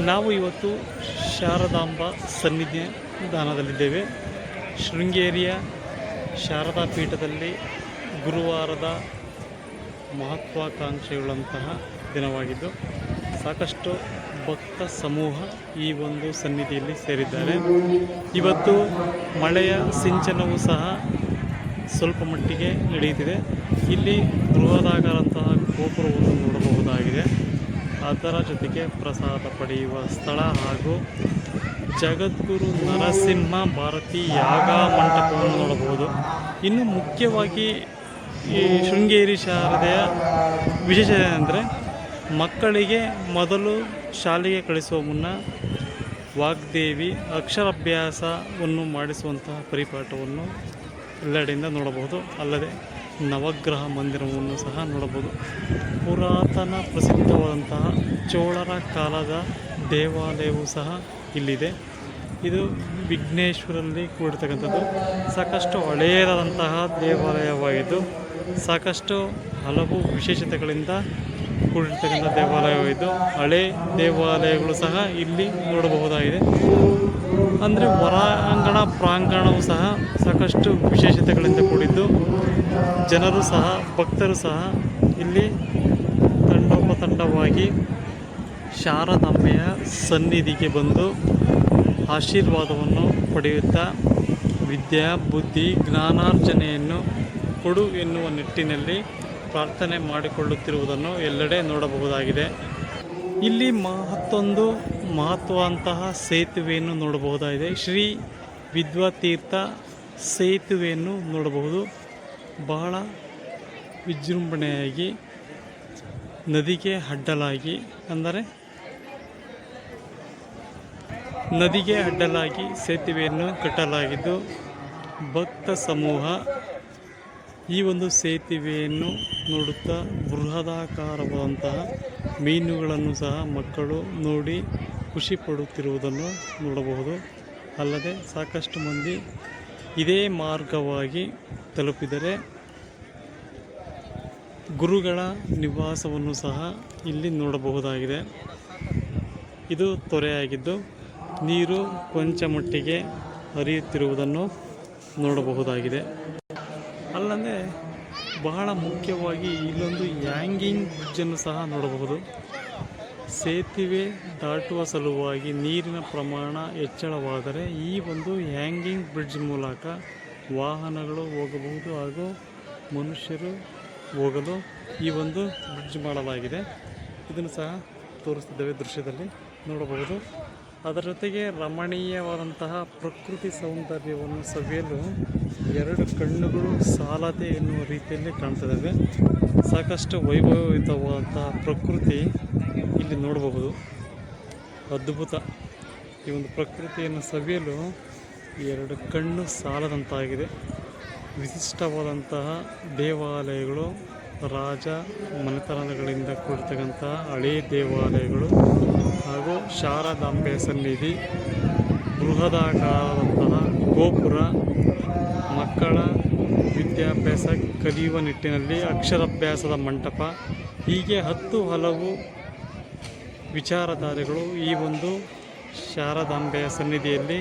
ನಾವು ಇವತ್ತು ಶಾರದಾಂಬ ಸನ್ನಿಧಾನದಲ್ಲಿದ್ದೇವೆ. ಶೃಂಗೇರಿಯ ಶಾರದಾ ಪೀಠದಲ್ಲಿ ಗುರುವಾರದ ಮಹತ್ವಾಕಾಂಕ್ಷೆಯುಳ್ಳಂತಹ ದಿನವಾಗಿದ್ದು ಸಾಕಷ್ಟು ಭಕ್ತ ಸಮೂಹ ಈ ಒಂದು ಸನ್ನಿಧಿಯಲ್ಲಿ ಸೇರಿದ್ದಾರೆ. ಇವತ್ತು ಮಳೆಯ ಸಿಂಚನವೂ ಸಹ ಸ್ವಲ್ಪ ಮಟ್ಟಿಗೆ ನಡೆಯುತ್ತಿದೆ. ಇಲ್ಲಿ ಬೃಹದಾಕಾರಂತಹ ಗೋಪುರವನ್ನು ನೋಡಬಹುದಾಗಿದೆ. ಅದರ ಜೊತೆಗೆ ಪ್ರಸಾದ ಪಡೆಯುವ ಸ್ಥಳ ಹಾಗೂ ಜಗದ್ಗುರು ನರಸಿಂಹ ಭಾರತಿ ಯಾಗ ಮಂಟಪವನ್ನು ನೋಡಬಹುದು. ಇನ್ನು ಮುಖ್ಯವಾಗಿ ಈ ಶೃಂಗೇರಿ ಶಾರದೆಯ ವಿಶೇಷ ಏನೆಂದರೆ, ಮಕ್ಕಳಿಗೆ ಮೊದಲು ಶಾಲೆಗೆ ಕಳಿಸುವ ಮುನ್ನ ವಾಗ್ದೇವಿ ಅಕ್ಷರಾಭ್ಯಾಸವನ್ನು ಮಾಡಿಸುವಂತಹ ಪರಿಪಾಠವನ್ನು ಎಲ್ಲೆಡೆಯಿಂದ ನೋಡಬಹುದು. ಅಲ್ಲದೆ ನವಗ್ರಹ ಮಂದಿರವನ್ನು ಸಹ ನೋಡಬಹುದು. ಪುರಾತನ ಪ್ರಸಿದ್ಧವಾದಂತಹ ಚೋಳರ ಕಾಲದ ದೇವಾಲಯವೂ ಸಹ ಇಲ್ಲಿದೆ. ಇದು ವಿಘ್ನೇಶ್ವರಲ್ಲಿ ಕೂಡಿರ್ತಕ್ಕಂಥದ್ದು. ಸಾಕಷ್ಟು ಹಳೆಯದಾದಂತಹ ದೇವಾಲಯವಾಗಿದ್ದು ಸಾಕಷ್ಟು ಹಲವು ವಿಶೇಷತೆಗಳಿಂದ ಕೂಡಿರ್ತಕ್ಕಂಥ ದೇವಾಲಯವಾಗಿದ್ದು ಹಳೆ ದೇವಾಲಯಗಳು ಸಹ ಇಲ್ಲಿ ನೋಡಬಹುದಾಗಿದೆ. ಅಂದರೆ ಹೊರಾಂಗಣ ಪ್ರಾಂಗಣವು ಸಹ ಸಾಕಷ್ಟು ವಿಶೇಷತೆಗಳಿಂದ ಕೂಡಿದ್ದು ಜನರು ಸಹ ಭಕ್ತರು ಸಹ ಇಲ್ಲಿ ತಂಡೋಪತಂಡವಾಗಿ ಶಾರದಾಂಬೆಯ ಸನ್ನಿಧಿಗೆ ಬಂದು ಆಶೀರ್ವಾದವನ್ನು ಪಡೆಯುತ್ತಾ ವಿದ್ಯಾ ಬುದ್ಧಿ ಜ್ಞಾನಾರ್ಜನೆಯನ್ನು ಕೊಡು ಎನ್ನುವ ನಿಟ್ಟಿನಲ್ಲಿ ಪ್ರಾರ್ಥನೆ ಮಾಡಿಕೊಳ್ಳುತ್ತಿರುವುದನ್ನು ಎಲ್ಲೆಡೆ ನೋಡಬಹುದಾಗಿದೆ. ಇಲ್ಲಿ ಮತ್ತೊಂದು ಮಹತ್ವವಂತಹ ಸೇತುವೆಯನ್ನು ನೋಡಬಹುದಾಗಿದೆ. ಶ್ರೀ ವಿದ್ವಾತೀರ್ಥ ಸೇತುವೆಯನ್ನು ನೋಡಬಹುದು. ಬಹಳ ವಿಜೃಂಭಣೆಯಾಗಿ ನದಿಗೆ ಅಡ್ಡಲಾಗಿ ಸೇತುವೆಯನ್ನು ಕಟ್ಟಲಾಗಿದ್ದು ಭಕ್ತ ಸಮೂಹ ಈ ಒಂದು ಸೇತುವೆಯನ್ನು ನೋಡುತ್ತಾ ಬೃಹದಾಕಾರವಾದಂತಹ ಮೀನುಗಳನ್ನು ಸಹ ಮಕ್ಕಳು ನೋಡಿ ಖುಷಿ ಪಡುತ್ತಿರುವುದನ್ನು ನೋಡಬಹುದು. ಅಲ್ಲದೆ ಸಾಕಷ್ಟು ಮಂದಿ ಇದೇ ಮಾರ್ಗವಾಗಿ ತಲುಪಿದರೆ ಗುರುಗಳ ನಿವಾಸವನ್ನು ಸಹ ಇಲ್ಲಿ ನೋಡಬಹುದಾಗಿದೆ. ಇದು ತೊರೆಯಾಗಿದ್ದು ನೀರು ಕೊಂಚ ಮಟ್ಟಿಗೆ ಹರಿಯುತ್ತಿರುವುದನ್ನು ನೋಡಬಹುದಾಗಿದೆ. ಅಲ್ಲದೆ ಬಹಳ ಮುಖ್ಯವಾಗಿ ಇಲ್ಲೊಂದು ಹ್ಯಾಂಗಿಂಗ್ ಬ್ರಿಡ್ಜನ್ನು ಸಹ ನೋಡಬಹುದು. ಸೇತುವೆ ದಾಟುವ ಸಲುವಾಗಿ ನೀರಿನ ಪ್ರಮಾಣ ಹೆಚ್ಚಳವಾದರೆ ಈ ಒಂದು ಹ್ಯಾಂಗಿಂಗ್ ಬ್ರಿಡ್ಜ್ ಮೂಲಕ ವಾಹನಗಳು ಹೋಗಬಹುದು ಹಾಗೂ ಮನುಷ್ಯರು ಹೋಗಲು ಈ ಒಂದು ಬ್ರಿಡ್ಜ್ ಮಾಡಲಾಗಿದೆ. ಇದನ್ನು ಸಹ ತೋರಿಸ್ತಿದ್ದೇವೆ, ದೃಶ್ಯದಲ್ಲಿ ನೋಡಬಹುದು. ಅದರ ಜೊತೆಗೆ ರಮಣೀಯವಾದಂತಹ ಪ್ರಕೃತಿ ಸೌಂದರ್ಯವನ್ನು ಸವಿಯಲು ಎರಡು ಕಣ್ಣುಗಳು ಸಾಲದೆ ಎನ್ನುವ ರೀತಿಯಲ್ಲಿ ಕಾಣ್ತಿದ್ದಾವೆ. ಸಾಕಷ್ಟು ವೈಭವಯುತವಾದಂತಹ ಪ್ರಕೃತಿ ಇಲ್ಲಿ ನೋಡಬಹುದು. ಅದ್ಭುತ. ಈ ಒಂದು ಪ್ರಕೃತಿಯನ್ನು ಸವಿಯಲು ಎರಡು ಕಣ್ಣು ಸಾಲದಂತಾಗಿದೆ. ವಿಶಿಷ್ಟವಾದಂತಹ ದೇವಾಲಯಗಳು, ರಾಜ ಮನೆತನಗಳಿಂದ ಕೂಡಿರ್ತಕ್ಕಂತಹ ಹಳೆಯ ದೇವಾಲಯಗಳು ಹಾಗೂ ಶಾರದಾಂಬೆ ಸನ್ನಿಧಿ, ಬೃಹದಾಕಾರದಂತಹ ಗೋಪುರ, ಮಕ್ಕಳ ವಿದ್ಯಾಭ್ಯಾಸ ಕಲಿಯುವ ನಿಟ್ಟಿನಲ್ಲಿ ಅಕ್ಷರಾಭ್ಯಾಸದ ಮಂಟಪ, ಹೀಗೆ ಹಲವು ವಿಚಾರಧಾರೆಗಳು ಈ ಒಂದು ಶಾರದಾಂಬೆಯ ಸನ್ನಿಧಿಯಲ್ಲಿ